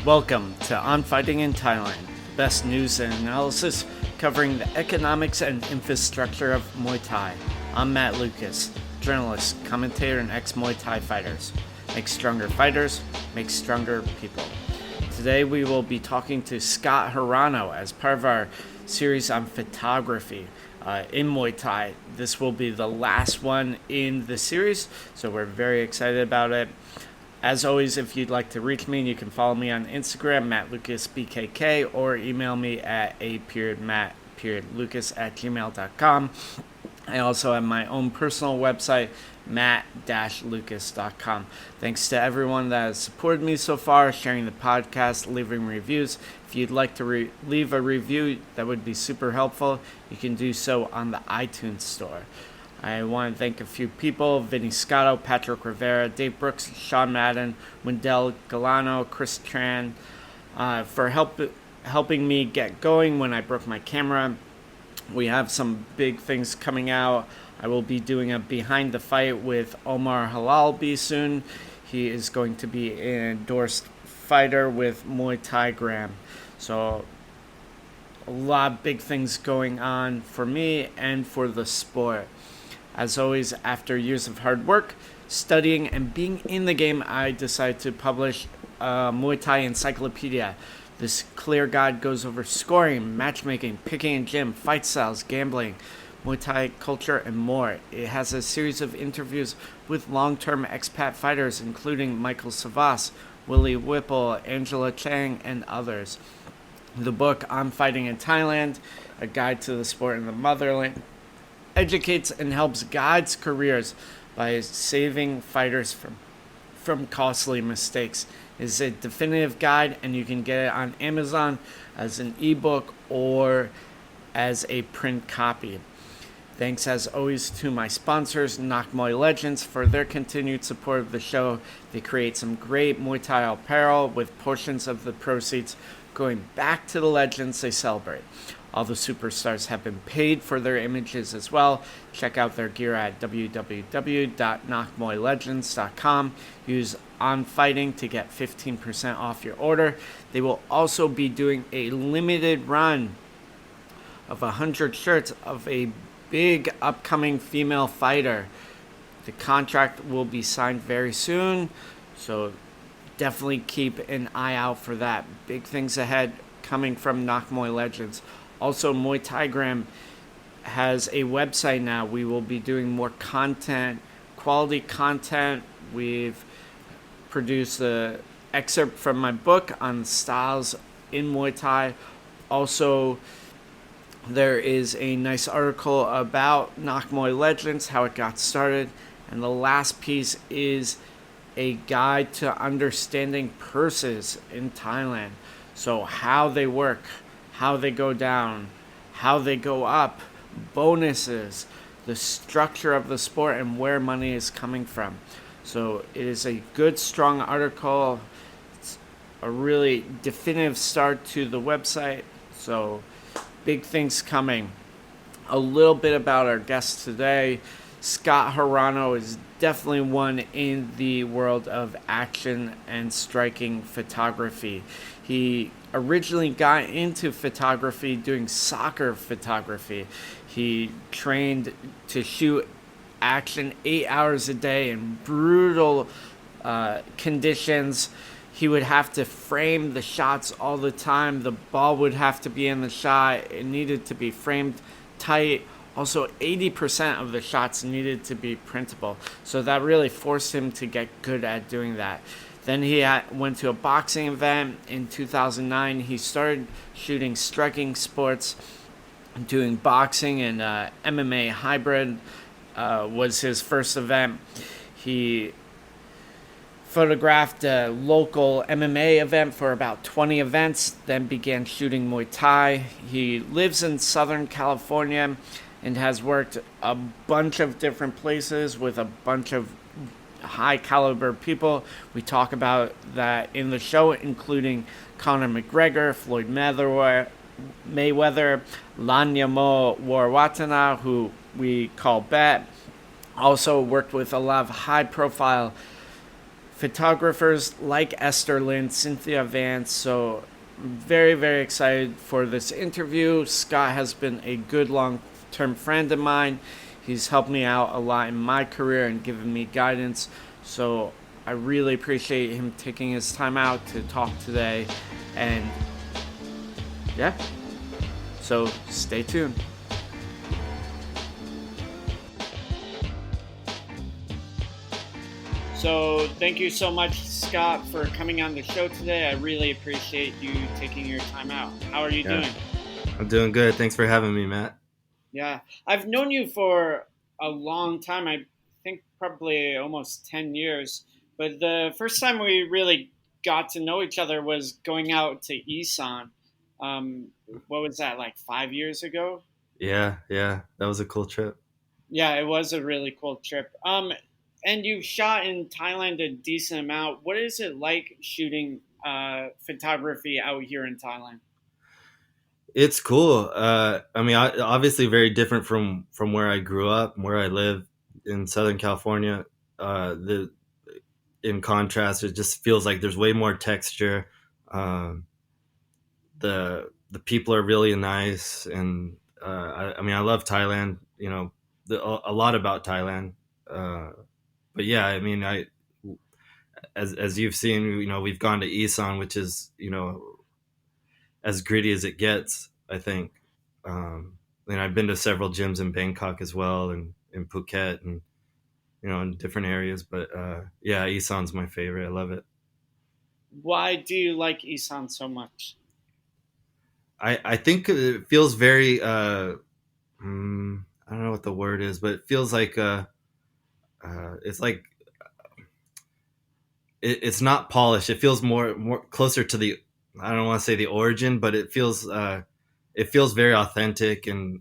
Welcome to On Fighting in Thailand, best news and analysis covering the economics and infrastructure of Muay Thai. I'm Matt Lucas, journalist, commentator, and ex-Muay Thai fighters. Make stronger fighters, make stronger people. Today we will be talking to Scott Hirano as part of our series on photography in Muay Thai. This will be the last one in the series, so we're very excited about it. As always, if you'd like to reach me, you can follow me on Instagram, MattLucasBKK, or email me at a.matt.lucas@gmail.com. I also have my own personal website, matt-lucas.com. Thanks to everyone that has supported me so far, sharing the podcast, leaving reviews. If you'd like to leave a review, that would be super helpful. You can do so on the iTunes store. I want to thank a few people: Vinny Scotto, Patrick Rivera, Dave Brooks, Sean Madden, Wendell Galano, Chris Tran, for helping me get going when I broke my camera. We have some big things coming out. I will be doing a behind the fight with Omar Halalbi soon. He is going to be an endorsed fighter with Muay Thai Gram. So a lot of big things going on for me and for the sport. As always, after years of hard work, studying, and being in the game, I decided to publish a Muay Thai encyclopedia. This clear guide goes over scoring, matchmaking, picking and gym, fight styles, gambling, Muay Thai culture, and more. It has a series of interviews with long-term expat fighters, including Michael Savas, Willie Whipple, Angela Chang, and others. The book, On Fighting in Thailand, A Guide to the Sport in the Motherland, educates and helps guides careers by saving fighters from costly mistakes. It is a definitive guide, and you can get it on Amazon as an ebook or as a print copy. Thanks as always to my sponsors, Muay Legends, for their continued support of the show. They create some great Muay Thai apparel with portions of the proceeds going back to the legends they celebrate. All the superstars have been paid for their images as well. Check out their gear at www.nakmoylegends.com. Use OnFighting to get 15% off your order. They will also be doing a limited run of 100 shirts of a big upcoming female fighter. The contract will be signed very soon, so definitely keep an eye out for that. Big things ahead coming from Muay Legends. Also, Muay Thai Gram has a website now. We will be doing more content, quality content. We've produced an excerpt from my book on styles in Muay Thai. Also, there is a nice article about Muay Legends, how it got started. And the last piece is a guide to understanding purses in Thailand. So how they work, how they go down, how they go up, bonuses, the structure of the sport, and where money is coming from. So it is a good, strong article. It's a really definitive start to the website. So big things coming. A little bit about our guest today. Scott Hirano is definitely one in the world of action and striking photography. He originally got into photography doing soccer photography. He trained to shoot action 8 hours a day in brutal conditions. He would have to frame the shots all the time. The ball would have to be in the shot. It needed to be framed tight. Also, 80% of the shots needed to be printable. So that really forced him to get good at doing that. Then he went to a boxing event in 2009. He started shooting striking sports, doing boxing, and MMA hybrid was his first event. He photographed a local MMA event for about 20 events, then began shooting Muay Thai. He lives in Southern California and has worked a bunch of different places with a bunch of high caliber people. We talk about that in the show, including Conor McGregor, Floyd Mayweather, Lanyamo Warwatana, who we call Bet. Also worked with a lot of high profile photographers like Esther Lin, Cynthia Vance. So I'm very, very excited for this interview. Scott has been a good long-term friend of mine. He's helped me out a lot in my career and given me guidance. So I really appreciate him taking his time out to talk today. And yeah, so stay tuned. So thank you so much, Scott, for coming on the show today. I really appreciate you taking your time out. How are you doing? I'm doing good. Thanks for having me, Matt. Yeah, I've known you for a long time. I think probably almost 10 years. But the first time we really got to know each other was going out to Isan. Um, what was that, like 5 years ago? Yeah. That was a cool trip. Yeah, it was a really cool trip. And you shot in Thailand a decent amount. What is it like shooting photography out here in Thailand? It's cool. Obviously very different from where I grew up, where I live in Southern California. The In contrast, it just feels like there's way more texture. Um, the people are really nice, and I love Thailand. A lot about Thailand. Uh, but yeah, as you've seen, we've gone to Isan, which is as gritty as it gets, I think. And I've been to several gyms in Bangkok as well, and in Phuket, and in different areas. But yeah, Isan's my favorite. I love it. Why do you like Isan so much? I think it feels very. I don't know what the word is, but it feels like it's like it's not polished. It feels more closer to the. I don't want to say the origin, but it feels very authentic, and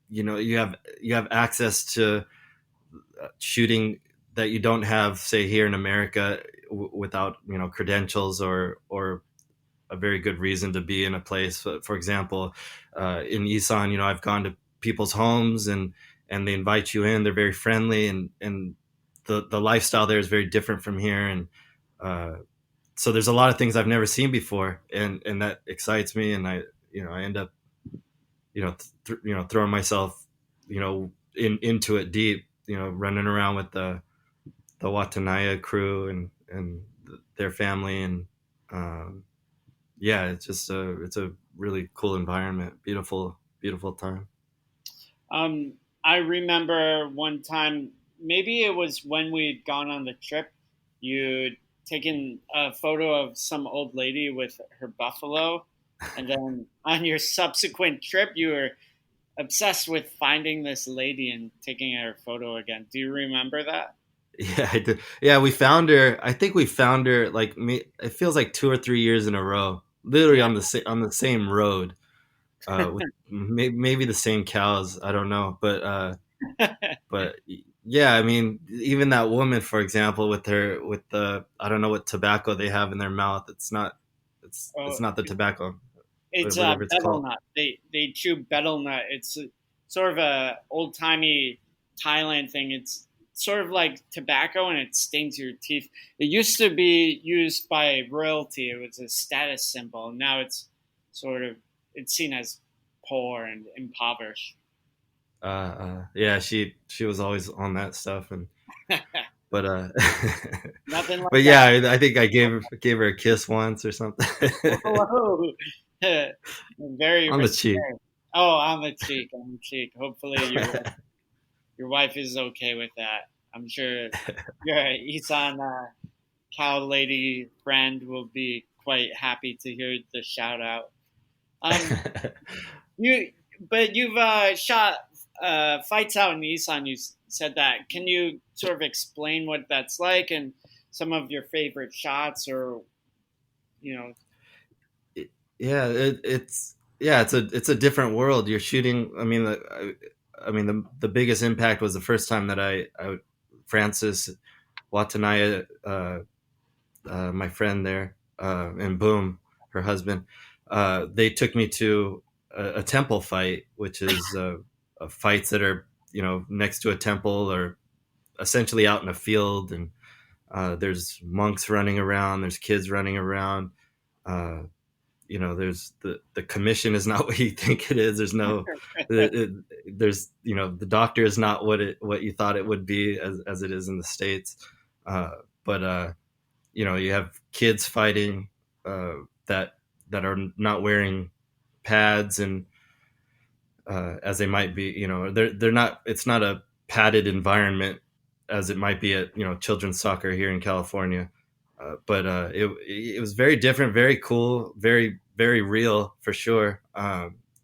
you have access to shooting that you don't have, say, here in America, without credentials or a very good reason to be in a place. For example, in Isan, I've gone to people's homes, and they invite you in. They're very friendly, and the lifestyle there is very different from here, and uh, so there's a lot of things I've never seen before, and that excites me, and I end up throwing myself into it deep, running around with the Watanaya crew and their family, and um, yeah, it's a really cool environment, beautiful time. Um, I remember one time, maybe it was when we'd gone on the trip, you'd taken a photo of some old lady with her buffalo, and then on your subsequent trip, you were obsessed with finding this lady and taking her photo again. Do you remember that? Yeah, I did. Yeah, we found her. I think we found her like me. It feels like 2 or 3 years in a row, literally Yeah. on the same road, with maybe the same cows. I don't know, but yeah, I mean, even that woman, for example, with the I don't know what tobacco they have in their mouth. It's Oh, not the tobacco, it's whatever it's betel called. nut. They chew betel nut. It's sort of a old timey Thailand thing. It's sort of like tobacco, and it stings your teeth. It used to be used by royalty. It was a status symbol. Now sort of it's seen as poor and impoverished. Yeah, she was always on that stuff, and but Nothing like but that. yeah, I think I gave her a kiss once or something. Whoa. Very On the risque. cheek. Oh, on the cheek, on the cheek. Hopefully, your wife is okay with that. I'm sure your Isan cow lady friend will be quite happy to hear the shout out. Um, you, but you've shot fights out in Isan. Said that. Can you sort of explain what that's like and some of your favorite shots, or you know? Yeah, it's a different world. You're shooting. I mean, the biggest impact was the first time that I Francis Watanaya, my friend there, and Boom, her husband, they took me to a temple fight, which is fights that are next to a temple, or essentially out in a field, and There's monks running around. There's kids running around. Uh, there's the commission is not what you think it is. There's no, there's the doctor is not what you thought it would be as it is in the States. But you have kids fighting that are not wearing pads, and as they might be, they're not. It's not a padded environment as it might be at children's soccer here in California. But it was very different, very cool, very very real for sure.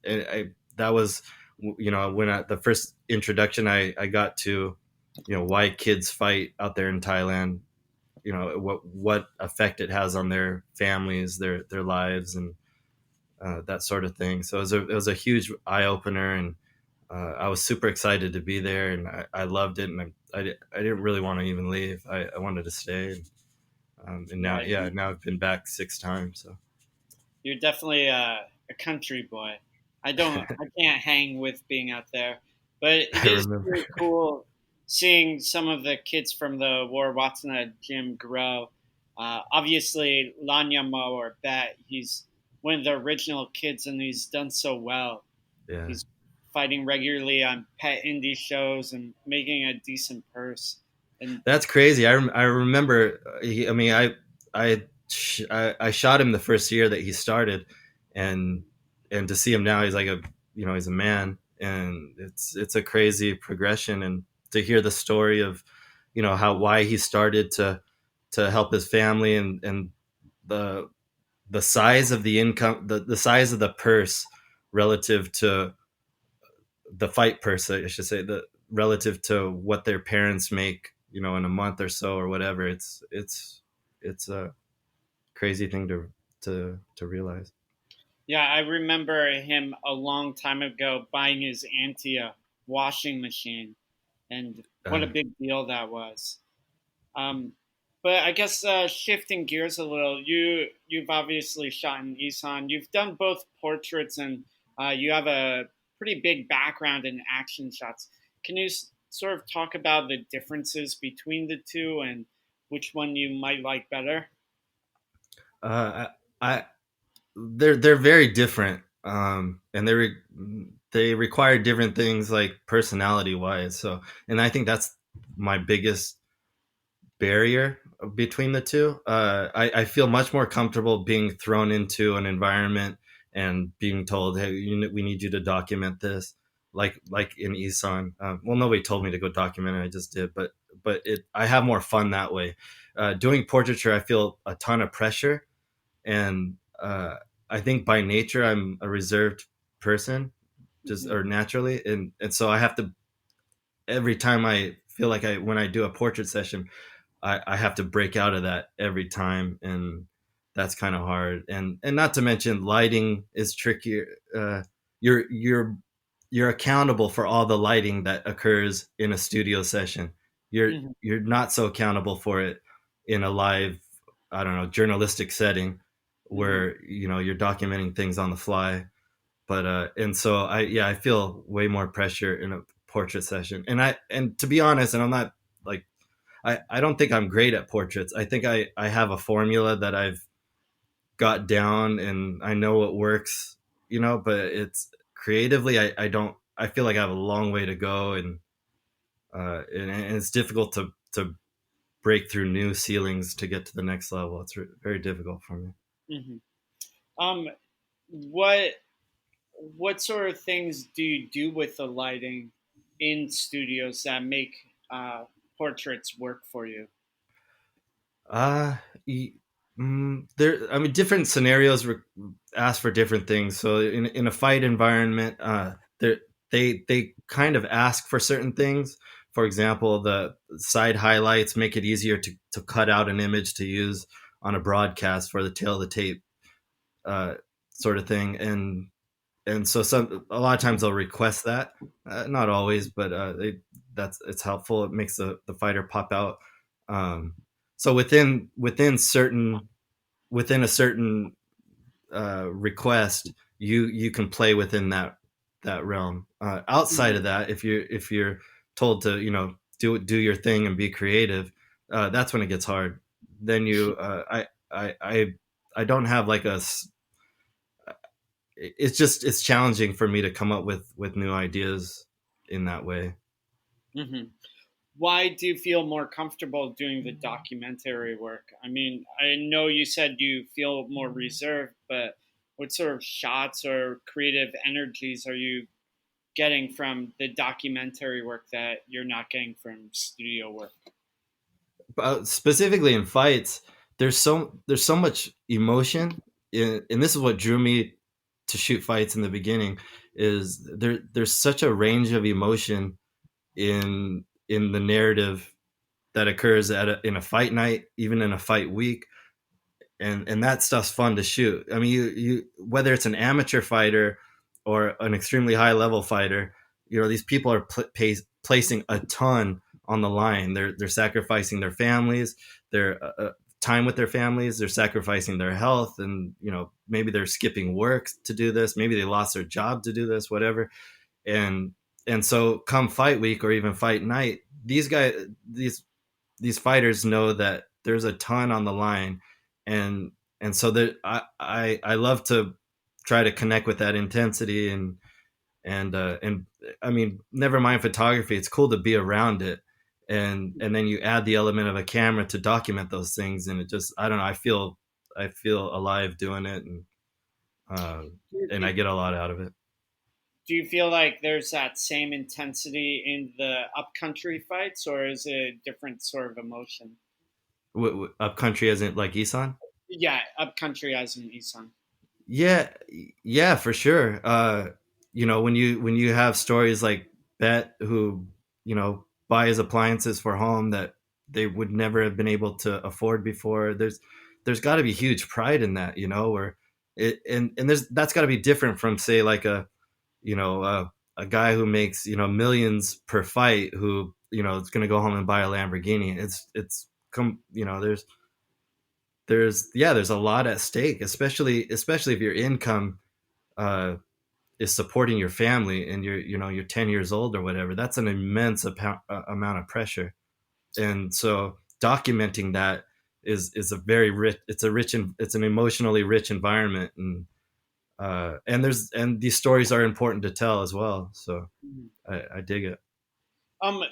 That was when the first introduction I got to why kids fight out there in Thailand. What effect it has on their families, their lives, and that sort of thing. So it was a huge eye opener, and I was super excited to be there, and I loved it, and I didn't really want to even leave. I wanted to stay, and now Right. now I've been back 6 times. So You're definitely a country boy. I can't hang with being out there, but it I is remember. really cool seeing some of the kids from the War Watana gym grow. Obviously, Lanyamo or Bet, he's one of the original kids, and he's done so well. Yeah, He's fighting regularly on pet indie shows and making a decent purse. And that's crazy. I remember. I mean, I shot him the first year that he started, and to see him now, he's like he's a man, and it's a crazy progression, and to hear the story of why he started to help his family, and the size of the income, the size of the purse relative to the fight purse, I should say, the relative to what their parents make, in a month or so or whatever. It's a crazy thing to realize. yeah, I remember him a long time ago buying his auntie a washing machine, and what a Uh, big deal that was. Um, but I guess shifting gears a little, you've obviously shot in Isan. You've done both portraits, and you have a pretty big background in action shots. Can you sort of talk about the differences between the two and which one you might like better? uh, I they're very different, and they require different things, like personality wise. So, and I think that's my biggest barrier between the two. I feel much more comfortable being thrown into an environment and being told, "Hey, we need you to document this," like in Isan. Well, nobody told me to go document it; I just did. But I have more fun that way. Doing portraiture, I feel a ton of pressure, and I think by nature I'm a reserved person, just Hmm. or naturally, and so I have to, every time I feel like when I do a portrait session, I have to break out of that every time, and that's kind of hard. And not to mention lighting is trickier. You're you're accountable for all the lighting that occurs in a studio session. Hmm. You're not so accountable for it in a live, I don't know, journalistic setting Hmm. where you're documenting things on the fly. But and so I feel way more pressure in a portrait session. And to be honest, and I'm not like, I don't think I'm great at portraits. I think I have a formula that I've got down, and I know what works, but it's creatively, I don't, I feel like I have a long way to go, and it's difficult to break through new ceilings to get to the next level. It's very difficult for me. Hmm. Um, what what sort of things do you do with the lighting in studios that make portraits work for you? Uh, there. I mean, different scenarios ask for different things. So in a fight environment, they kind of ask for certain things. For example, the side highlights make it easier to cut out an image to use on a broadcast for the tail of the tape, uh, sort of thing. And so a lot of times they'll request that. Not always, but it's helpful. It makes the fighter pop out. Um, so within a certain request, you can play within that realm. Outside Hmm. of that, if you're told to do your thing and be creative, That's when it gets hard. Then I don't have like it's just it's challenging for me to come up with new ideas in that way. Hmm. Why do you feel more comfortable doing the documentary work? I mean, I know you said you feel more reserved, but what sort of shots or creative energies are you getting from the documentary work that you're not getting from studio work? Specifically in fights, there's so much emotion, and this is what drew me to shoot fights in the beginning. Is there's such a range of emotion in the narrative that occurs in a fight night, even in a fight week, and that stuff's fun to shoot. I mean, you whether it's an amateur fighter or an extremely high level fighter, these people are placing a ton on the line. They're sacrificing their families, their time with their families. They're sacrificing their health, and maybe they're skipping work to do this. Maybe they lost their job to do this, whatever. And and so come fight week or even fight night, these fighters know that there's a ton on the line, and so that I love to try to connect with that intensity, and I mean, never mind photography, it's cool to be around it, and then you add the element of a camera to document those things, and it just, I don't know, I feel alive doing it, uh, and I get a lot out of it. Do you feel like there's that same intensity in the upcountry fights, or is it a different sort of emotion? Upcountry isn't like Isan. Yeah, upcountry as in Isan. Yeah, yeah, for sure. When you have stories like Bet, who buys appliances for home that they would never have been able to afford before. There's got to be huge pride in that, where and there's that's got to be different from, say, like you know a guy who makes millions per fight, who is going to go home and buy a Lamborghini. It's come there's a lot at stake, especially if your income uh, is supporting your family, and you're 10 years old or whatever. That's an immense amount of pressure, and so documenting that is a very rich. It's an emotionally rich environment, and these stories are important to tell as well. So Mhm. I dig it. Um,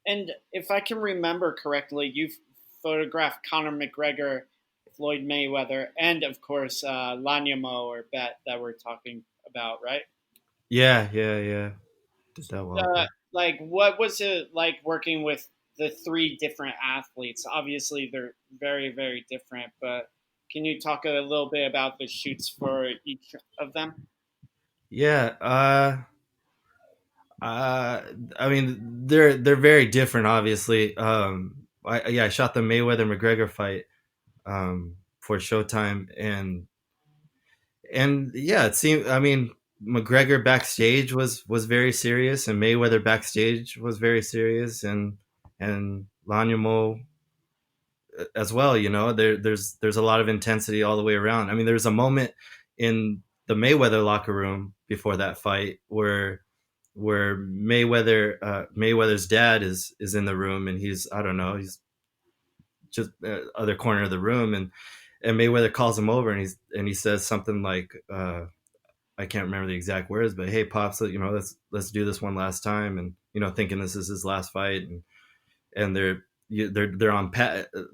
and if I can remember correctly, you've photographed Conor McGregor, Floyd Mayweather, and of course Lanyamo or Bet that we're talking about, right? Yeah, yeah, yeah. Did that well. Like, what was it like working with the three different athletes? Obviously, they're very, very different, but can you talk a little bit about the shoots for each of them? Yeah. Uh, I mean, they're very different, obviously. I shot the Mayweather McGregor fight for Showtime, and yeah, it seemed. I mean, McGregor backstage was very serious, and Mayweather backstage was very serious, and Lanyamo as well. There's a lot of intensity all the way around. I mean, there's a moment in the Mayweather locker room before that fight where Mayweather's dad is in the room, and he's, I don't know, he's just other corner of the room, and Mayweather calls him over, and he says something like, I can't remember the exact words, but hey, pops, let's do this one last time, and thinking this is his last fight, and they're on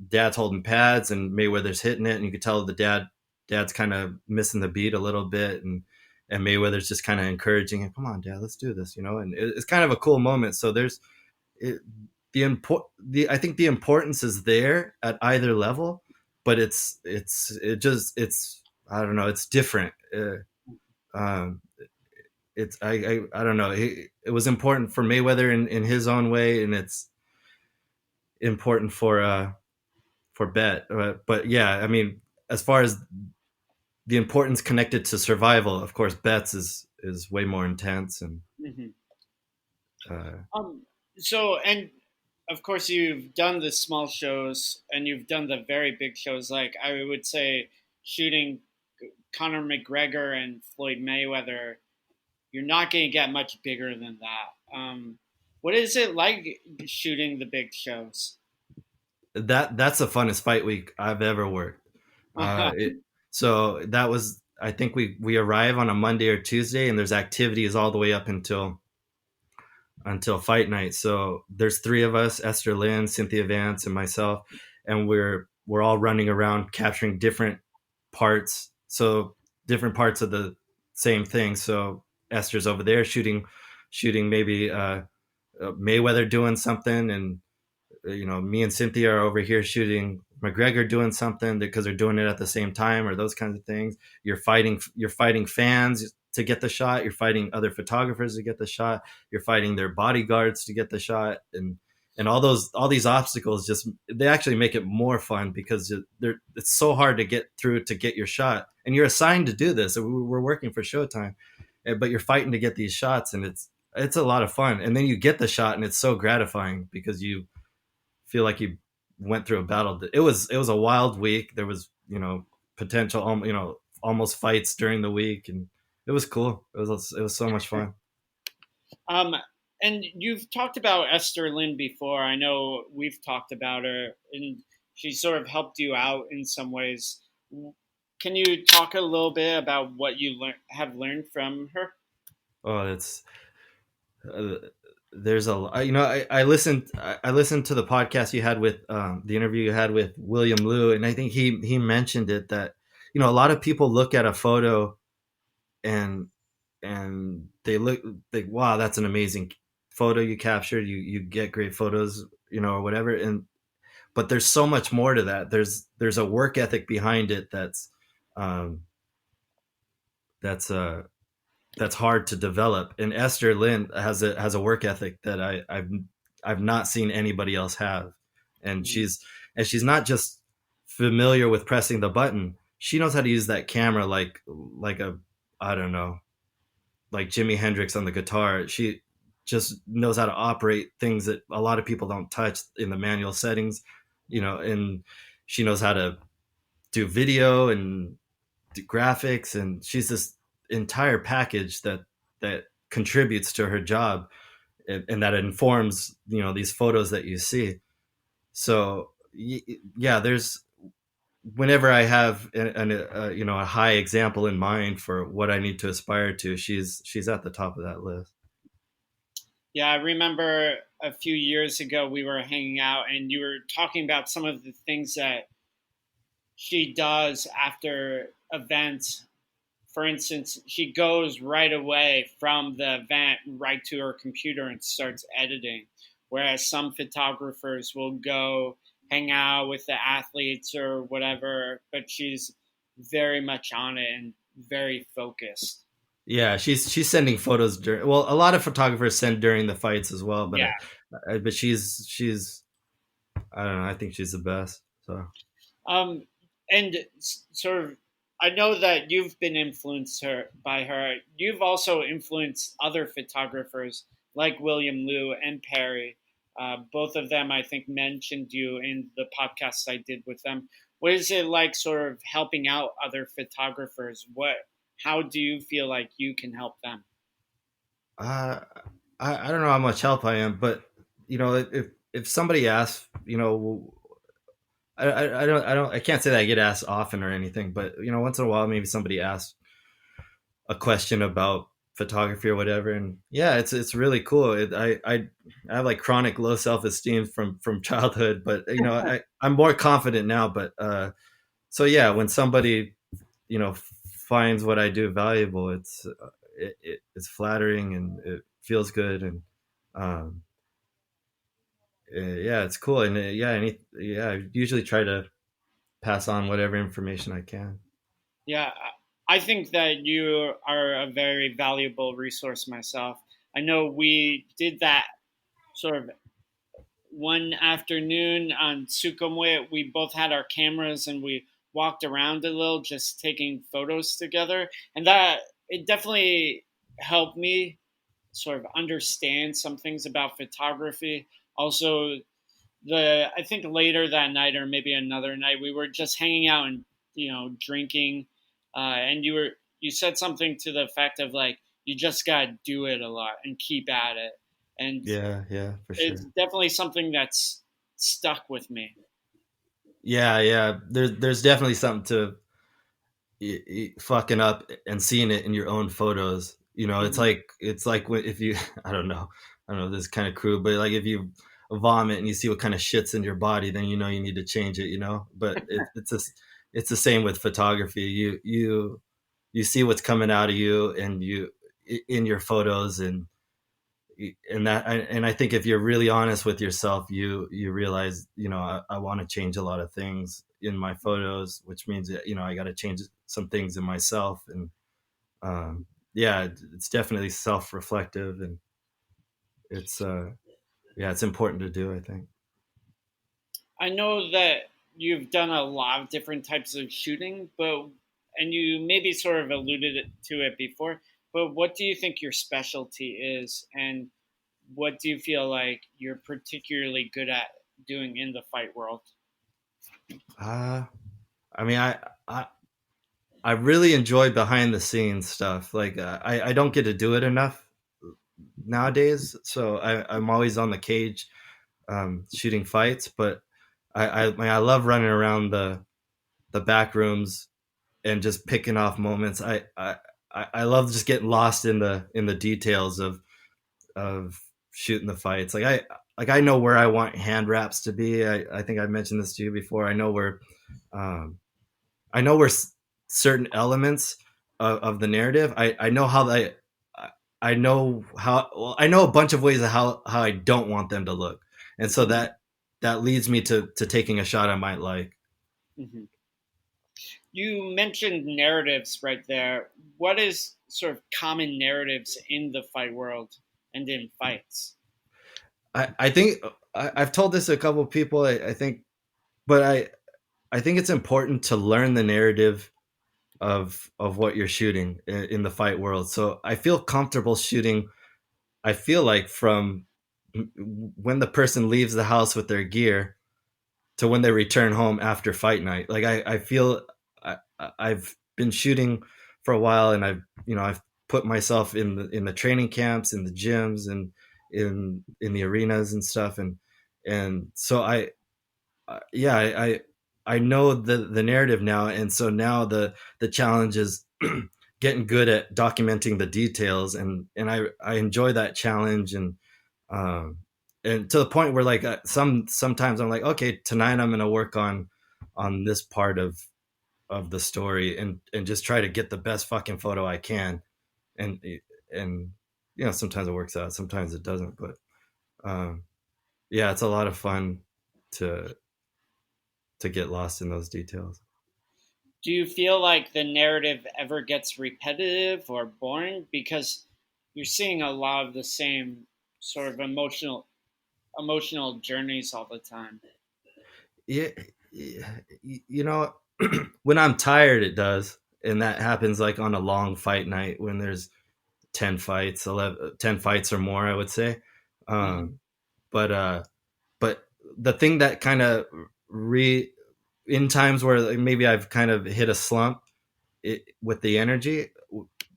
dad's holding pads, and Mayweather's hitting it, and you could tell dad's kind of missing the beat a little bit, and Mayweather's just kind of encouraging him, come on, dad, let's do this, and it's kind of a cool moment. So there's it, the I think the importance is there at either level, but it's I don't know, it's different. Um, it's I don't know. It was important for Mayweather in his own way, and it's important for Bet. But yeah, I mean, as far as the importance connected to survival, of course, Bet's is way more intense, and Hmm. uh, Um, so, and of course, you've done the small shows and you've done the very big shows. Like I would say, shooting Conor McGregor and Floyd Mayweather, you're not going to get much bigger than that. What is it like shooting the big shows? that's the funnest fight week I've ever worked. It, so that was, I think we arrive on a Monday or Tuesday, and there's activities all the way up until fight night. So there's three of us: Esther Lin, Cynthia Vance, and myself, and we're all running around capturing different parts. So different parts of the same thing. So Esther's over there shooting maybe Mayweather doing something, and me and Cynthia are over here shooting McGregor doing something because they're doing it at the same time, or those kinds of things. You're fighting fans to get the shot. You're fighting other photographers to get the shot. You're fighting their bodyguards to get the shot, and all these obstacles just, they actually make it more fun because it's so hard to get through to get your shot, and you're assigned to do this. We're working for Showtime, but you're fighting to get these shots, and it's a lot of fun. And then you get the shot, and it's so gratifying because you feel like you went through a battle. It was a wild week. There was potential almost fights during the week, and it was cool. It was so much fun. Um, and you've talked about Esther Lin before. I know we've talked about her, and she sort of helped you out in some ways. Can you talk a little bit about what you have learned from her? Oh, it's uh, there's I listened to the podcast you had with the interview you had with William Liu, and I think he mentioned it that a lot of people look at a photo and they look like, wow, that's an amazing photo you captured. You get great photos, or whatever, and but there's so much more to that. There's a work ethic behind it um, that's that's hard to develop. And Esther Lin has a work ethic that I've not seen anybody else have. And she's not just familiar with pressing the button. She knows how to use that camera like a, I don't know, like Jimi Hendrix on the guitar. She just knows how to operate things that a lot of people don't touch in the manual settings, and she knows how to do video and do graphics, and she's this entire package that contributes to her job, and that informs these photos that you see. So yeah, there's whenever I have a high example in mind for what I need to aspire to, she's at the top of that list. Yeah, I remember a few years ago we were hanging out and you were talking about some of the things that she does after events. For instance, she goes right away from the event right to her computer and starts editing, whereas some photographers will go hang out with the athletes or whatever, but she's very much on it and very focused. Yeah, she's sending photos during. Well, a lot of photographers send during the fights as well, but Yeah. but she's I don't know. I think she's the best. So Um, and sort of, I know that you've been influenced by her. You've also influenced other photographers like William Liu and Perry. Both of them, I think, mentioned you in the podcast I did with them. What is it like, sort of helping out other photographers? How do you feel like you can help them? uh, I don't know how much help I am, but if somebody asks, I can't say that I get asked often or anything, but once in a while maybe somebody asks a question about photography or whatever, and yeah, it's really cool. I have like chronic low self-esteem from childhood, but I'm more confident now. But so yeah, when somebody finds what I do valuable, it's flattering and it feels good, and um, yeah, it's cool. And yeah, I usually try to pass on whatever information I can. Yeah, I think that you are a very valuable resource myself. I know we did that sort of one afternoon on Sukhumvit. We both had our cameras and we walked around a little just taking photos together. And that it definitely helped me sort of understand some things about photography. Also, the I think later that night or maybe another night we were just hanging out and drinking, and you said something to the effect of like you just gotta do it a lot and keep at it, and Yeah, yeah, for it's sure. definitely something that's stuck with me. Yeah. There's definitely something to fucking up and seeing it in your own photos. You know, Mhm. it's like if you I don't know, this is kind of crude, but like if you vomit and you see what kind of shits in your body, then you know you need to change it. You know, but it's the same with photography. You see what's coming out of you and you in your photos and I think if you're really honest with yourself, you realize, you know, I want to change a lot of things in my photos, which means that, you know, I got to change some things in myself. And yeah, it's definitely self-reflective, and it's yeah, it's important to do, I think. I know that you've done a lot of different types of shooting, but and you maybe sort of alluded to it before, but what do you think your specialty is, and what do you feel like you're particularly good at doing in the fight world? uh I mean, I I really enjoy behind the scenes stuff. Like I don't get to do it enough nowadays, so I'm always on the cage, shooting fights. But I love running around the back rooms and just picking off moments. I love just getting lost in the details of shooting the fights. I know where I want hand wraps to be. I think I mentioned this to you before. Um, I know where certain elements of the narrative. I know how they. I know how. Well, I know a bunch of ways of how I don't want them to look, and so Hmm. that leads me to taking a shot I might like. Hmm. You mentioned narratives right there. What is sort of common narratives in the fight world and in fights? I think I've told this to a couple of people. I think, but I think it's important to learn the narrative of what you're shooting in the fight world. So I feel comfortable shooting. I feel like from when the person leaves the house with their gear to when they return home after fight night. Like I feel I've been shooting for a while, and I've put myself in the training camps, in the gyms, and in the arenas and stuff, and so yeah, I know the narrative now, and so now the challenge is getting good at documenting the details, and I enjoy that challenge, um and to the point where like sometimes I'm like, okay, tonight I'm gonna work on this part of the story, and just try to get the best fucking photo I can, and and you know, sometimes it works out, sometimes it doesn't, but um yeah, it's a lot of fun to get lost in those details. Do you feel like the narrative ever gets repetitive or boring because you're seeing a lot of the same sort of emotional journeys all the time? Yeah, yeah, you know, when I'm tired, it does, and that happens like on a long fight night when there's 10 fights, 11, 10 fights or more, I would say. Hmm. Um, but but the thing that kind of re in times where like maybe I've kind of hit a slump with the energy,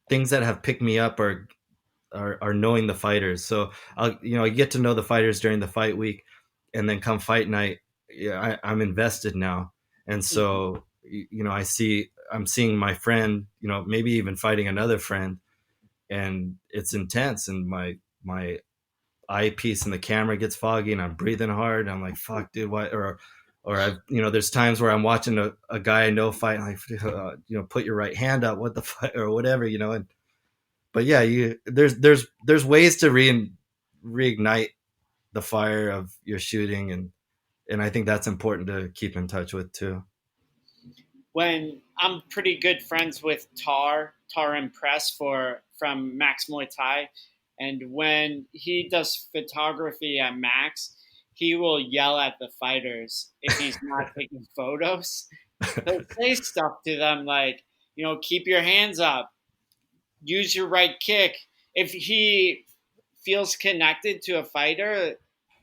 things that have picked me up are knowing the fighters. So I'll, you know, I get to know the fighters during the fight week, and then come fight night, yeah, I'm invested now, and Hmm. so you know, I'm seeing my friend, you know, maybe even fighting another friend, and it's intense, and my eyepiece in the camera gets foggy, and I'm breathing hard, and I'm like, fuck, dude, what? Or I've, you know, there's times where I'm watching a guy I know fight, and like, you know, put your right hand up, what the fuck, or whatever, you know. And but yeah, you there's ways to reignite the fire of your shooting, and I think that's important to keep in touch with too. When I'm pretty good friends with Tar and Press for from Max Muay Thai, and when he does photography at Max, he will yell at the fighters if he's not taking photos. He'll say stuff to them like, keep your hands up, use your right kick. If he feels connected to a fighter,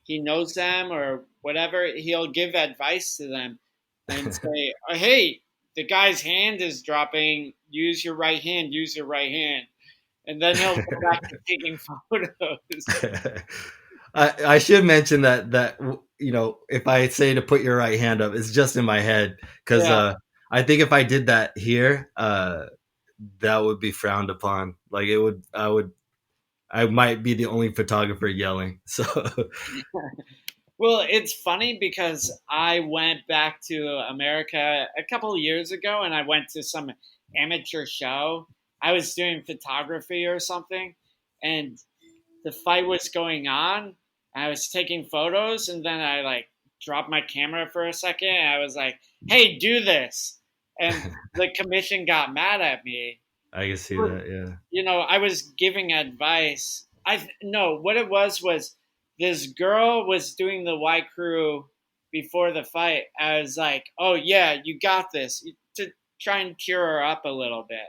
he knows them or whatever, he'll give advice to them and say, oh, "Hey, the guy's hand is dropping. Use your right hand. Use your right hand." And then he'll go back to taking photos. I should mention that if I say to put your right hand up, it's just in my head because Yeah. I think if I did that here, that would be frowned upon. Like I might be the only photographer yelling. So, Well, it's funny because I went back to America a couple of years ago and I went to some amateur show. I was doing photography or something, and the fight was going on. I was taking photos, and then I like dropped my camera for a second. And I was like, "Hey, do this!" And the commission got mad at me. I can see that. Yeah. I was giving advice. I no, what it was this girl was doing the white crew before the fight. I was like, "Oh yeah, you got this," to try and cheer her up a little bit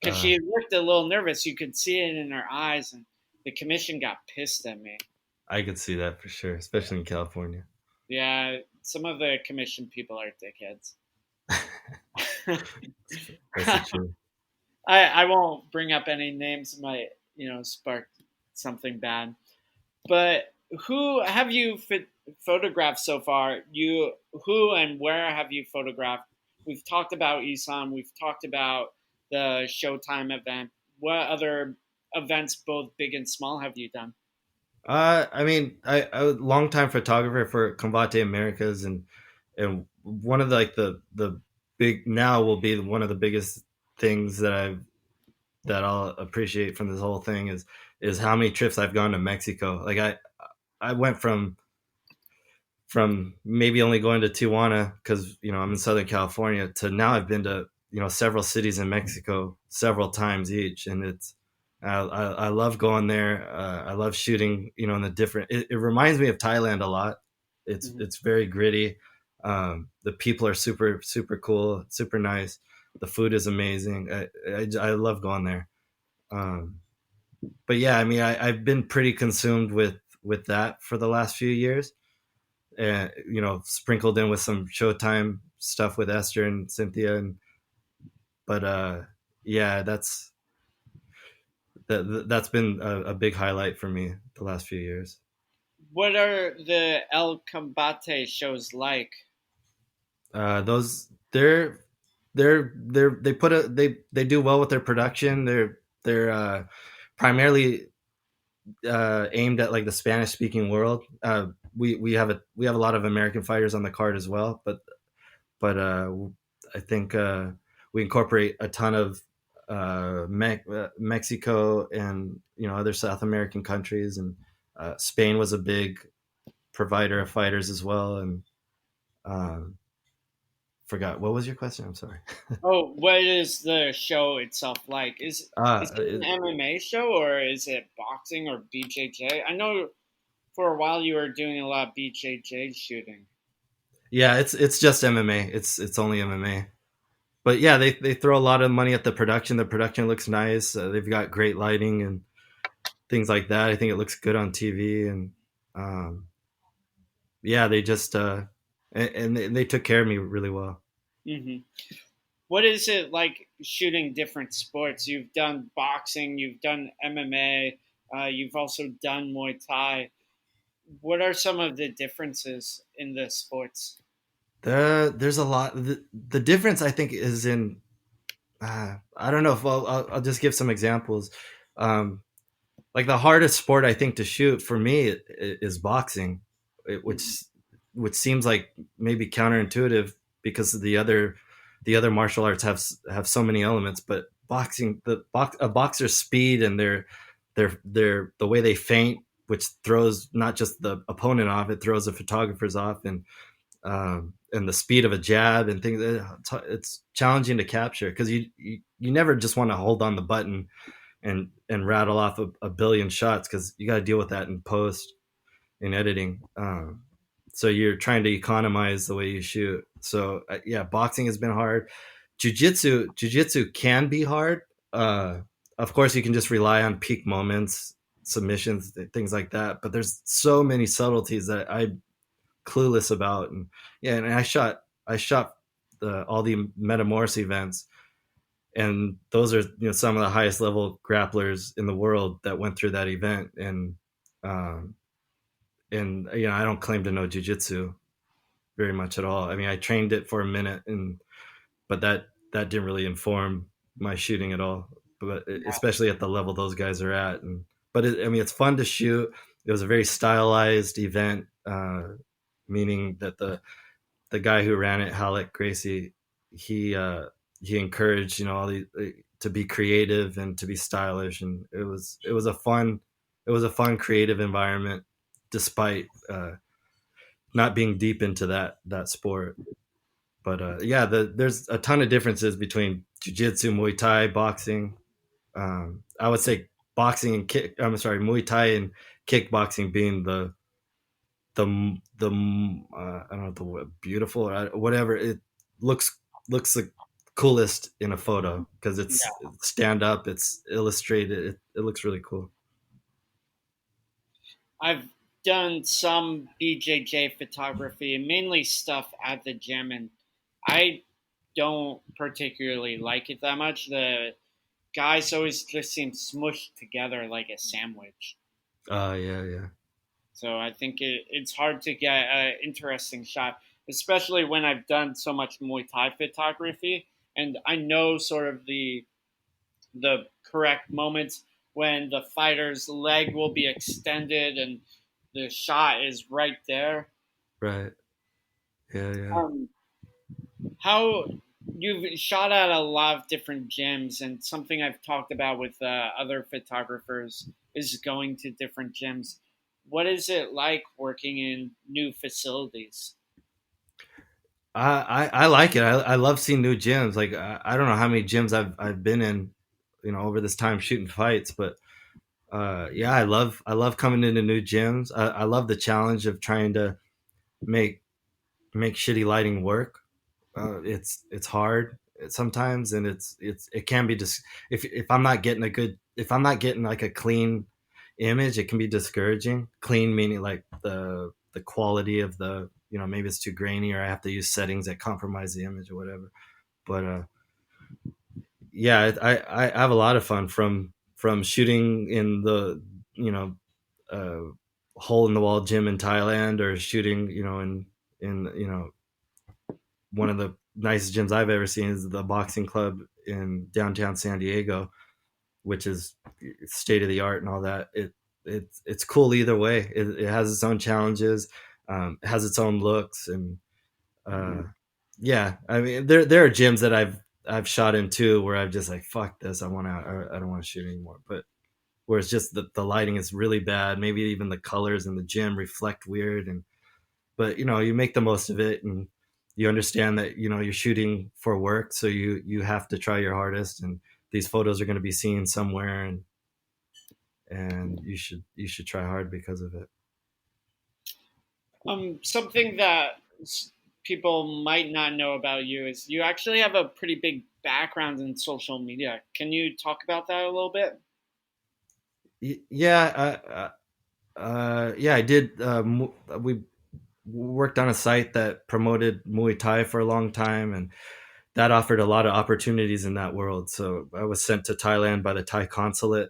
because Uh, she looked a little nervous. You could see it in her eyes, and the commission got pissed at me. I could see that for sure, especially in California. Yeah, some of the commission people are dickheads. That's the truth. I won't bring up any names. Might spark something bad. But who have you photographed so far? Who and where have you photographed? We've talked about Isan. We've talked about the Showtime event. What other events, both big and small, have you done? I mean, I was a longtime photographer for Combate Americas, and one of the big now will be one of the biggest things that I'll appreciate from this whole thing is how many trips I've gone to Mexico. Like I went from maybe only going to Tijuana because I'm in Southern California to now I've been to several cities in Mexico several times each, and I love going there. I love shooting in the different. It reminds me of Thailand a lot. Mm-hmm. It's very gritty. The people are super super cool, super nice. The food is amazing. I love going there. Um, but yeah, I mean, I've been pretty consumed with that for the last few years, and sprinkled in with some Showtime stuff with Esther and Cynthia, and but yeah, that's been a big highlight for me the last few years. What are the El Combate shows like? Those they put a they do well with their production. They're primarily aimed at like the Spanish speaking world. We have a lot of American fighters on the card as well, but I think we incorporate a ton of Mexico and other South American countries, and Spain was a big provider of fighters as well. And um, forgot what was your question. I'm sorry. Oh, what is the show itself like? Is it an It, MMA show or is it boxing or BJJ? I know for a while you were doing a lot of BJJ shooting. yeah, it's just MMA. It's only MMA. But yeah, they throw a lot of money at the production. The production looks nice. They've got great lighting and things like that. I think it looks good on TV, and um, yeah, they just and they took care of me really well. Hmm. What is it like shooting different sports? You've done boxing, you've done MMA, you've also done Muay Thai. What are some of the differences in the sports? There's a lot. The difference I think is in I don't know if I'll just give some examples. Um, like the hardest sport I think to shoot for me is boxing, which Mhm. seems like maybe counterintuitive because the other martial arts have so many elements, but boxing a boxer's speed and their the way they feint, which throws not just the opponent off, it throws the photographers off, and the speed of a jab and things. It's challenging to capture because you never just want to hold on the button and rattle off a billion shots because you got to deal with that in post in editing. So you're trying to economize the way you shoot. So yeah, boxing has been hard. Jiu-jitsu can be hard. Uh, of course, you can just rely on peak moments, submissions, things like that. But there's so many subtleties that I'm clueless about. And yeah, and I shot all the Metamorph events, and those are some of the highest level grapplers in the world that went through that event, um, and I don't claim to know jujitsu very much at all. I mean, I trained it for a minute, and but that didn't really inform my shooting at all. But especially at the level those guys are at, and but I mean, it's fun to shoot. It was a very stylized event, meaning that the guy who ran it, Halleck Gracie, he uh, he encouraged all the to be creative and to be stylish, and it was a fun creative environment, despite not being deep into that sport. But yeah, there's a ton of differences between jiu-jitsu, Muay Thai, boxing. I would say boxing and kick. I'm sorry, Muay Thai and kickboxing being the I don't know the word, beautiful or whatever it looks the coolest in a photo because it's Yeah. stand up, it's illustrated, it looks really cool. I've done some BJJ photography, mainly stuff at the gym, and I don't particularly like it that much. The guys always just seem smushed together like a sandwich. Yeah, yeah, So I think it's hard to get an interesting shot, especially when I've done so much Muay Thai photography, and I know sort of the correct moments when the fighter's leg will be extended and the shot is right there. right, yeah, yeah. Um, how you've shot at a lot of different gyms, and something I've talked about with other photographers is going to different gyms. What is it like working in new facilities? I like it. I love seeing new gyms. Like I don't know how many gyms I've been in, over this time shooting fights, but yeah, I love coming into new gyms. I love the challenge of trying to make make shitty lighting work. It's hard sometimes, and it can be just if I'm not getting if I'm not getting like a clean image, it can be discouraging. Clean meaning like the quality of the maybe it's too grainy, or I have to use settings that compromise the image or whatever. But yeah, I have a lot of fun from shooting in the you know uh, hole in the wall gym in Thailand, or shooting in one of the nicest gyms I've ever seen is the boxing club in downtown San Diego, which is state of the art and all that. It's cool either way. It has its own challenges, it has its own looks, and uh, yeah. I mean, there are gyms that I've shot in too where I've just like fuck this. I don't want to shoot anymore. But where it's just the lighting is really bad. Maybe even the colors in the gym reflect weird, and but you make the most of it, and you understand that you're shooting for work, so you have to try your hardest, and these photos are going to be seen somewhere, and you should try hard because of it. Something that people might not know about you is you actually have a pretty big background in social media. Can you talk about that a little bit? Yeah, yeah, I did. We worked on a site that promoted Muay Thai for a long time, and that offered a lot of opportunities in that world. So I was sent to Thailand by the Thai consulate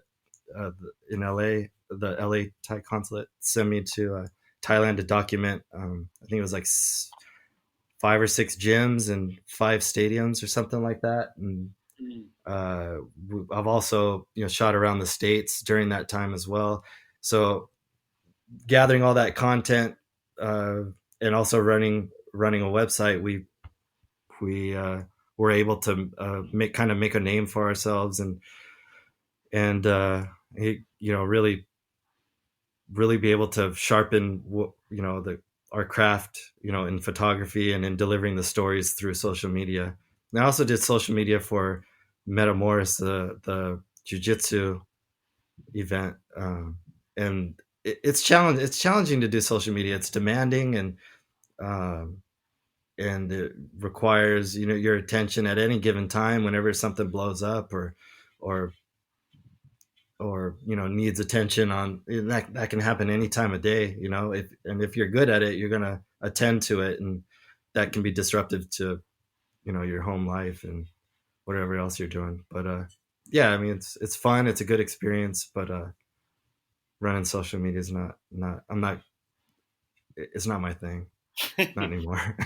in LA. The LA Thai consulate sent me to Thailand to document. I think it was like 5 or 6 gyms and 5 stadiums or something like that. And Mm. uh, I've also shot around the states during that time as well. So gathering all that content, uh, and also running a website, we were able to make a name for ourselves, and really be able to sharpen the our craft in photography and in delivering the stories through social media. And I also did social media for Metamoris, the jiu-jitsu event, and it's challenging to do social media. It's demanding, um, and it requires your attention at any given time whenever something blows up, or needs attention on that can happen any time of day. If you're good at it, you're gonna attend to it, and that can be disruptive to your home life and whatever else you're doing. But yeah, I mean, it's fun, it's a good experience, but running social media is not I'm not it's not my thing. Not anymore.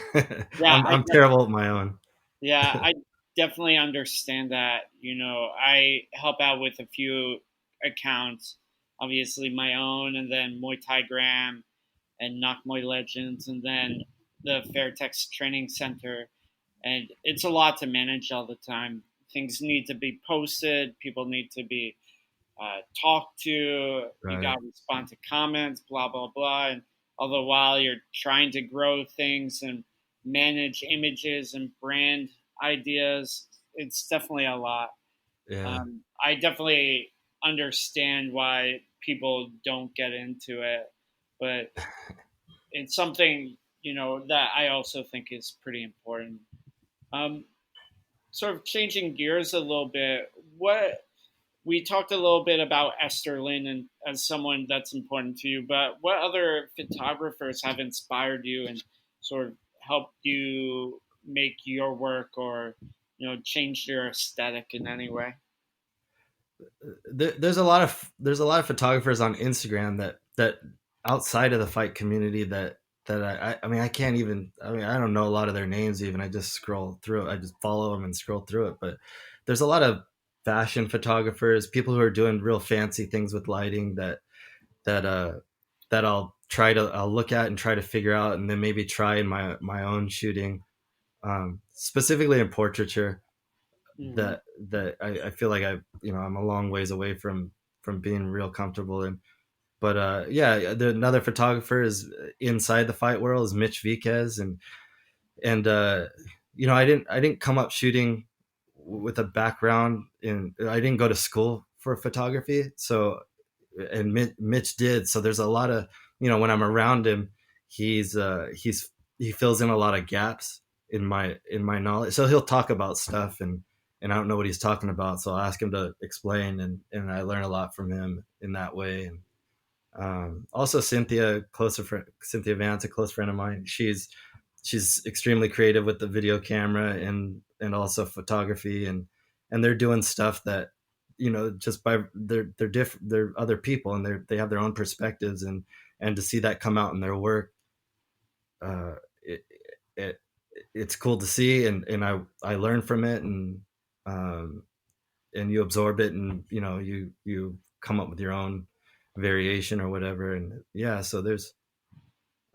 Yeah, I'm terrible at my own. yeah, I definitely understand that. I help out with a few accounts, obviously my own, and then Muay Thai Gram and Knock Muay Legends, and then the Fairtex Training Center. And it's a lot to manage all the time. Things need to be posted, people need to be talked to, you got Right. to respond to comments, blah, blah, blah. And all the while you're trying to grow things and manage images and brand ideas. It's definitely a lot. Yeah. I definitely understand why people don't get into it, but it's something, that I also think is pretty important. Um, Sort of changing gears a little bit, what we talked a little bit about Esther Lin and as someone that's important to you, but what other photographers have inspired you and sort of helped you make your work or change your aesthetic in any way? There's a lot of photographers on Instagram that outside of the fight community that I mean I can't even I mean I don't know a lot of their names even. I just scroll through it. I just follow them and scroll through it. But there's a lot of fashion photographers, people who are doing real fancy things with lighting that that I'll look at and try to figure out, and then maybe try in my own shooting, specifically in portraiture. Mm-hmm. That I feel like I'm a long ways away from being real comfortable in. But yeah, another photographer is inside the fight world is Mitch Viquez, and I didn't come up shooting with a background in. I didn't go to school for photography, so and Mitch did. So there's a lot of when I'm around him, he fills in a lot of gaps in my knowledge. So he'll talk about stuff and I don't know what he's talking about. So I'll ask him to explain, and I learn a lot from him in that way. And also Cynthia Vance, a close friend of mine. She's extremely creative with the video camera and also photography, and they're doing stuff that just by they're different, they're other people, and they have their own perspectives, and to see that come out in their work, uh it, it it's cool to see, and I learn from it, um and you absorb it, and you come up with your own variation or whatever. And yeah, so there's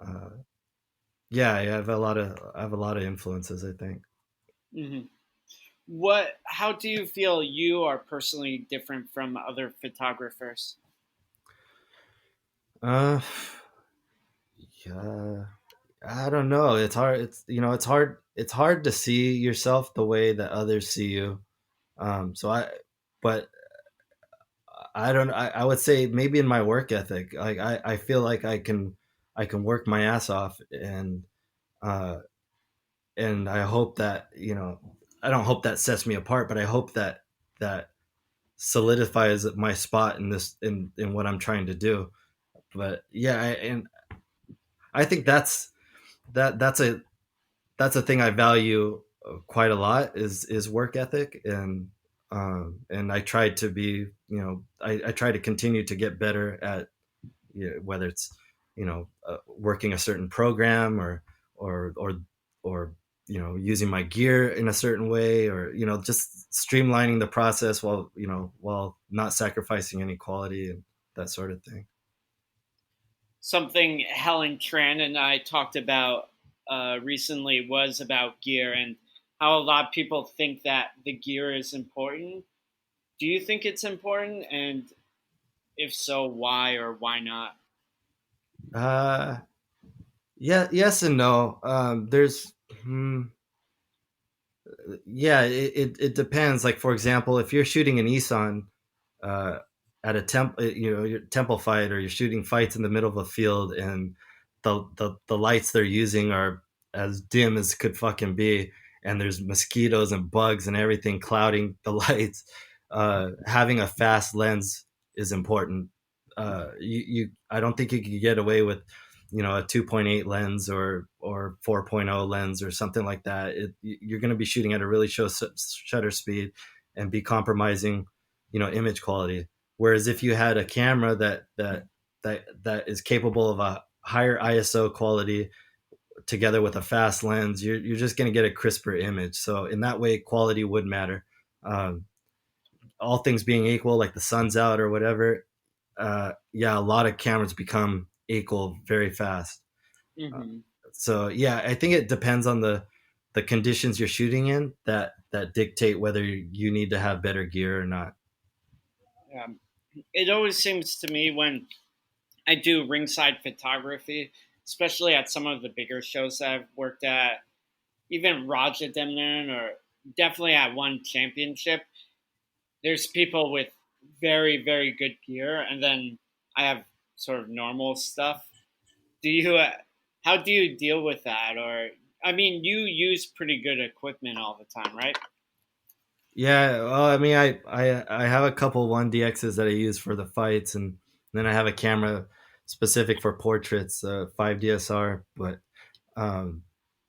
uh yeah, I have a lot of influences, I think. Mm-hmm. How do you feel you are personally different from other photographers? uh yeah, I don't know. It's hard. It's hard to see yourself the way that others see you. So but I don't. I would say maybe in my work ethic, like I feel like I can work my ass off, uh, and I hope that I don't hope that sets me apart, but I hope that solidifies my spot in this in what I'm trying to do. But yeah, and I think that's a thing I value quite a lot is work ethic, and I try to be I try to continue to get better at whether it's working a certain program, or or using my gear in a certain way, or just streamlining the process while not sacrificing any quality and that sort of thing. Something Helen Tran and I talked about recently was about gear and how a lot of people think that the gear is important. Do you think it's important? And if so, why or why not? uh yeah, yes and no. There's yeah, it depends. Like, for example, if you're shooting an Isan uh, at a your temple fight, or you're shooting fights in the middle of a field, and the lights they're using are as dim as could fucking be, and there's mosquitoes and bugs and everything clouding the lights. Having a fast lens is important. I don't think you could get away with a 2.8 lens or 4.0 lens or something like that. You're going to be shooting at a really shutter speed and be compromising image quality. Whereas if you had a camera that is capable of higher ISO quality together with a fast lens, you're just going to get a crisper image. So in that way, quality would matter. Um, all things being equal, like the sun's out or whatever, yeah, a lot of cameras become equal very fast. Uh, Mm-hmm. so yeah, I think it depends on the conditions you're shooting in that dictate whether you need to have better gear or not. It always seems to me when I do ringside photography, especially at some of the bigger shows that I've worked at, even Raja Demnan or definitely at one championship, there's people with very, very good gear, and then I have sort of normal stuff. Do you, how do you deal with that? Or, I mean, you use pretty good equipment all the time, right? Yeah, well, I mean, I have a couple 1DXs that I use for the fights, and then I have a camera specific for portraits, 5 DSR. Um,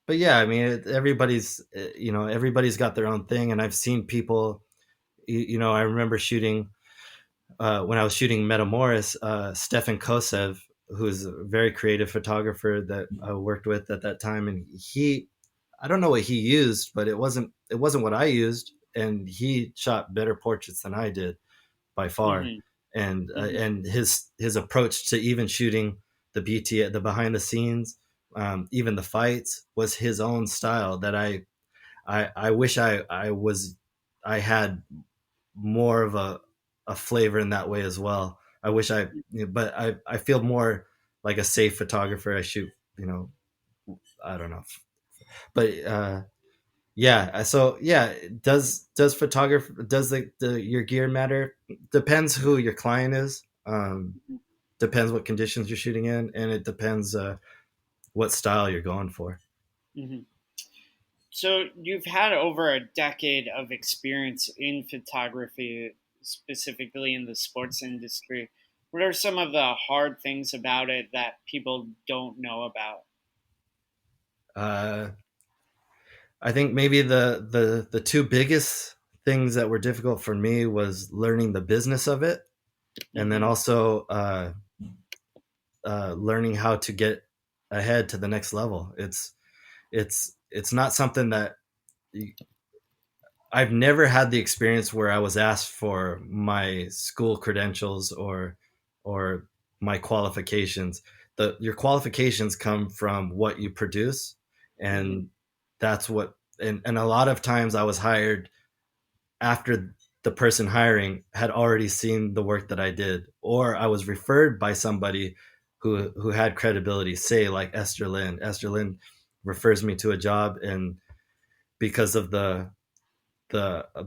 but yeah, I mean, everybody's everybody's got their own thing, and I've seen people. I remember shooting when I was shooting Metamoris, Stefan Kosev, who's a very creative photographer that I worked with at that time, and I don't know what he used, but it wasn't what I used, and he shot better portraits than I did by far. Mm-hmm. Mm-hmm. And his approach to even shooting the BT, the behind the scenes, even the fights, was his own style that I wish I had more of a flavor in that way as well. I wish but I feel more like a safe photographer. I shoot, I don't know, but yeah. So yeah, does photographer does the your gear matter? Depends who your client is. Depends what conditions you're shooting in, and it depends what style you're going for. Mm-hmm. So you've had over a decade of experience in photography, specifically in the sports industry. What are some of the hard things about it that people don't know about? Uh, I think maybe the two biggest things that were difficult for me was learning the business of it, and then Mm-hmm. also learning how to get ahead to the next level. It's not something that I've never had the experience where I was asked for my school credentials or my qualifications. Your qualifications come from what you produce, Mm-hmm. and that's what. And a lot of times I was hired after the person hiring had already seen the work that I did, or I was referred by somebody who had credibility, say like Esther Lin. Esther Lin refers me to a job, and because of the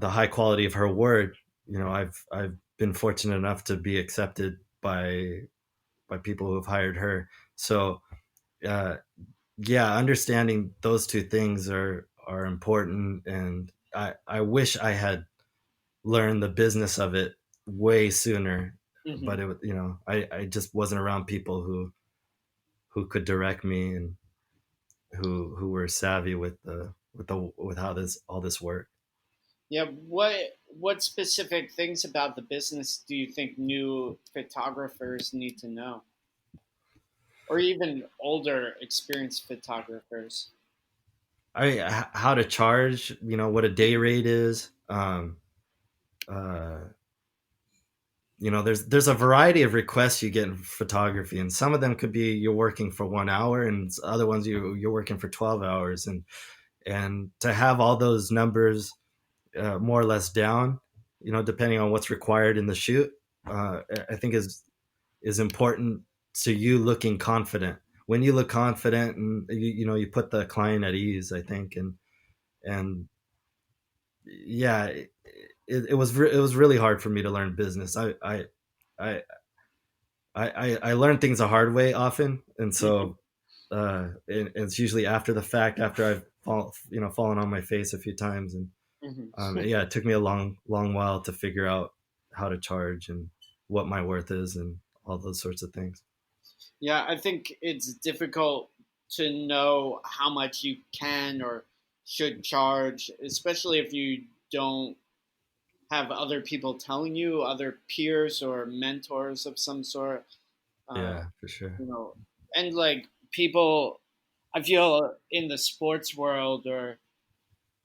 high quality of her work, I've been fortunate enough to be accepted by people who have hired her. So uh, yeah, understanding those two things are important, and I wish I had learned the business of it way sooner. Mm-hmm. But I just wasn't around people who could direct me and who were savvy with how this all this worked. Yeah. What specific things about the business do you think new photographers need to know, or even older, experienced photographers? How to charge, what a day rate is. Uh, there's a variety of requests you get in photography, and some of them could be you're working for 1 hour, and other ones you're working for 12 hours, and to have all those numbers more or less down, depending on what's required in the shoot, I think is important to you looking confident. When you look confident, and you put the client at ease, I think, and yeah, it was really hard for me to learn business. I I learn things the hard way often, and Mm-hmm. so it's usually after the fact, after I've fallen on my face a few times, and Mm-hmm. yeah, it took me a long while to figure out how to charge and what my worth is and all those sorts of things. Yeah, I think it's difficult to know how much you can or should charge, especially if you don't have other people telling you, other peers or mentors of some sort. Uh, Yeah, for sure. you know, And like people, I feel in the sports world, or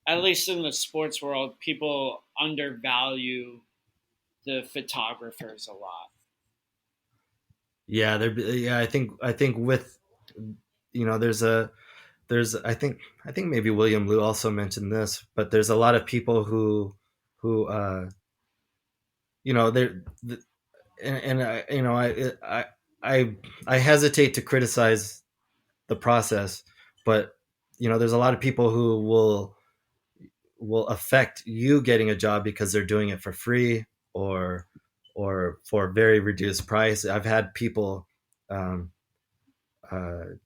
at least in the sports world, people undervalue the photographers a lot. Yeah, yeah, I think with, there's I think maybe William Liu also mentioned this, but there's a lot of people who they're and I I hesitate to criticize the process, but there's a lot of people who will affect you getting a job because they're doing it for free, or for a very reduced price. I've had people um,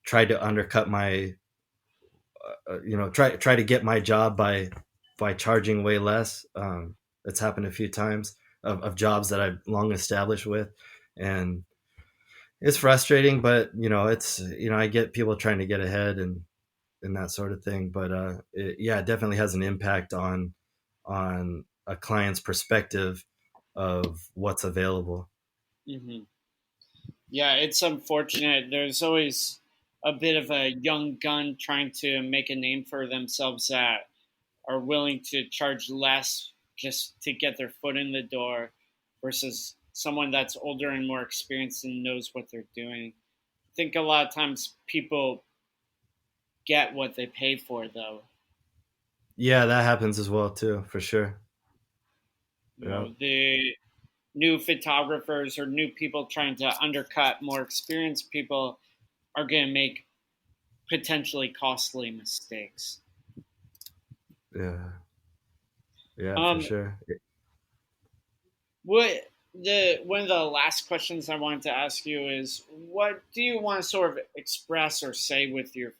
try to undercut my try to get my job by charging way less. It's happened a few times of jobs that I've long established with, and it's frustrating. But it's I get people trying to get ahead and that sort of thing. But it definitely has an impact on a client's perspective of what's available. Hmm. Yeah, it's unfortunate. There's always a bit of a young gun trying to make a name for themselves that are willing to charge less just to get their foot in the door versus someone that's older and more experienced and knows what they're doing. I think a lot of times people get what they pay for, though. Yeah, that happens as well too, for sure. You Yeah. know, the new photographers or new people trying to undercut more experienced people are going to make potentially costly mistakes. Yeah. Yeah, for Um, sure. what the one of the last questions I wanted to ask you is, what do you want to sort of express or say with your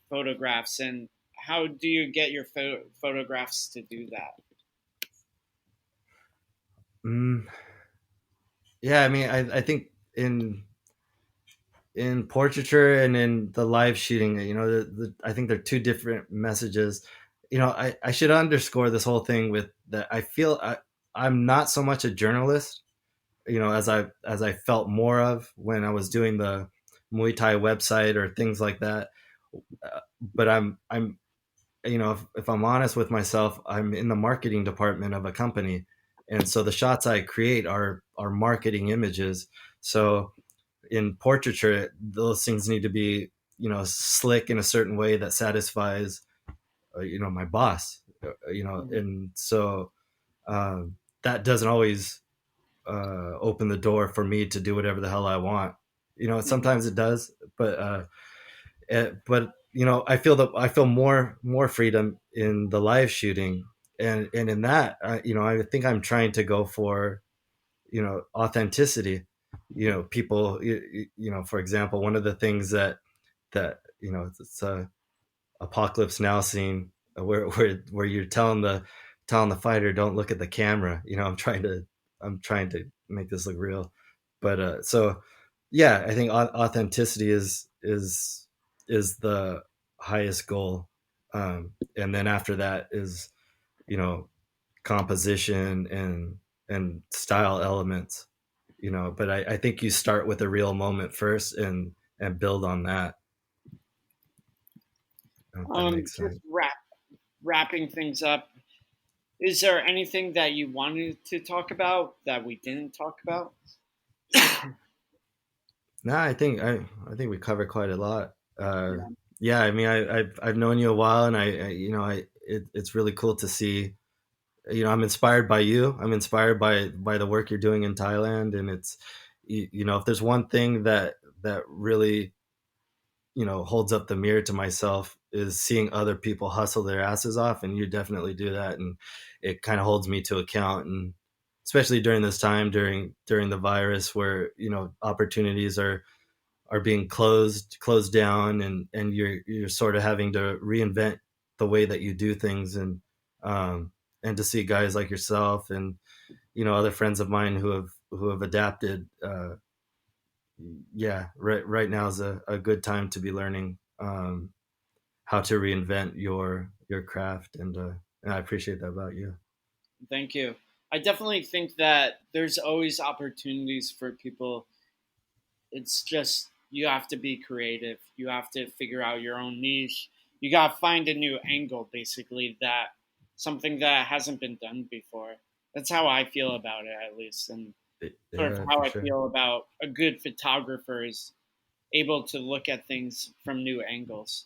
photographs, and how do you get your photographs to do that? Mm, yeah, I mean, I think in portraiture and in the live shooting, I think they're two different messages. I should underscore this whole thing with that. I'm not so much a journalist, as I felt more of when I was doing the Muay Thai website or things like that. But I'm if I'm honest with myself, I'm in the marketing department of a company, and so the shots I create are marketing images. So in portraiture, those things need to be slick in a certain way that satisfies my boss. Mhm. And so that doesn't always open the door for me to do whatever the hell I want. Mhm. Sometimes it does, but I feel more freedom in the live shooting, and in that, I think I'm trying to go for authenticity. People, for example, one of the things that it's a apocalypse now scene where you're telling the fighter, don't look at the camera. I'm trying to make this look real. But so yeah, I think authenticity is the highest goal. And then after that is you know composition and style elements. But I think you start with a real moment first and build on that. I don't know if that makes Just sense. wrapping things up. Is there anything that you wanted to talk about that we didn't talk about? No, I think we covered quite a lot. Yeah. Yeah, I mean, I've known you a while, and it's really cool to see. I'm inspired by you. I'm inspired by the work you're doing in Thailand, and it's if there's one thing that really holds up the mirror to myself is seeing other people hustle their asses off, and you definitely do that, and it kind of holds me to account, and especially during this time during the virus where opportunities are being closed down, and you're sort of having to reinvent the way that you do things, and to see guys like yourself and other friends of mine who have adapted. Yeah, right now is a good time to be learning how to reinvent your craft, and I appreciate that about you. Thank you. I definitely think that there's always opportunities for people. It's just, you have to be creative. You have to figure out your own niche. You got to find a new angle, basically, that something that hasn't been done before. That's how I feel about it, at least. And sort of Yeah, how for I sure. feel about a good photographer is able to look at things from new angles.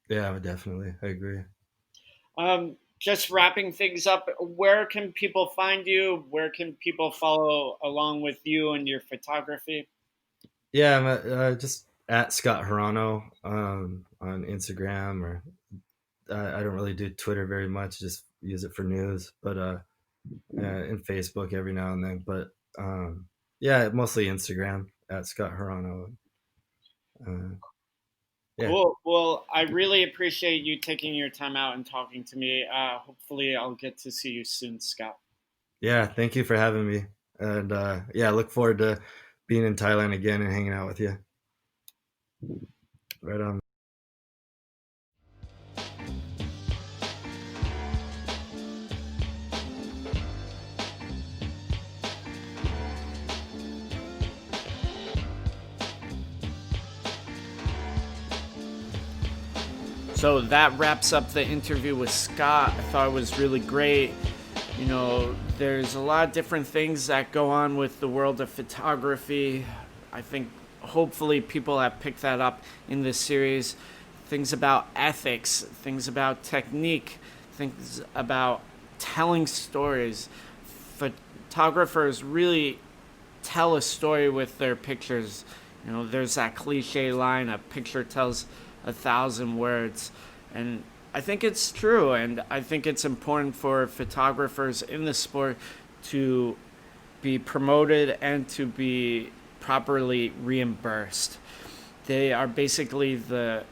Yeah, definitely. I agree. Just wrapping things up, where can people find you? Where can people follow along with you and your photography? Yeah, I'm just at Scott Hirano on Instagram, or I don't really do Twitter very much. Just use it for news, but in Facebook every now and then. But yeah, mostly Instagram at Scott Hirano. Uh, yeah, Cool. Well, I really appreciate you taking your time out and talking to me. Hopefully, I'll get to see you soon, Scott. yeah. Thank you for having me, and yeah, I look forward to being in Thailand again and hanging out with you. Right on. So that wraps up the interview with Scott. I thought it was really great. You know, there's a lot of different things that go on with the world of photography. I think hopefully people have picked that up in this series. Things about ethics, things about technique, things about telling stories. Photographers really tell a story with their pictures. You know, there's that cliche line, a picture tells 1,000 words. And I think it's true, and I think it's important for photographers in the sport to be promoted and to be properly reimbursed. They are basically the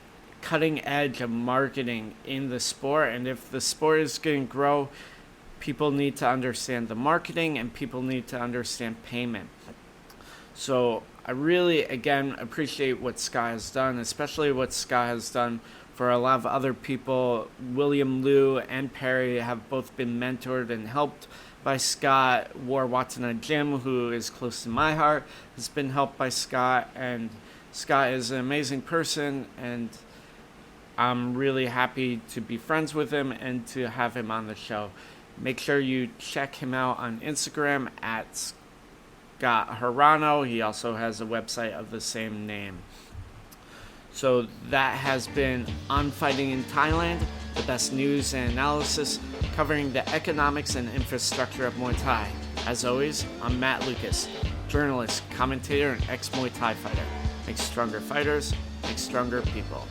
cutting edge of marketing in the sport, and if the sport is going to grow, people need to understand the marketing and people need to understand payment. So I really, again, appreciate what Scott has done, especially what Scott has done for a lot of other people. William Liu and Perry have both been mentored and helped by Scott. War Watson Jim, who is close to my heart, has been helped by Scott. And Scott is an amazing person, and I'm really happy to be friends with him and to have him on the show. Make sure you check him out on Instagram at Scott Hirano. He also has a website of the same name. So that has been On Fighting in Thailand, the best news and analysis covering the economics and infrastructure of Muay Thai. As always, I'm Matt Lucas, journalist, commentator, and ex-Muay Thai fighter. Make stronger fighters, make stronger people.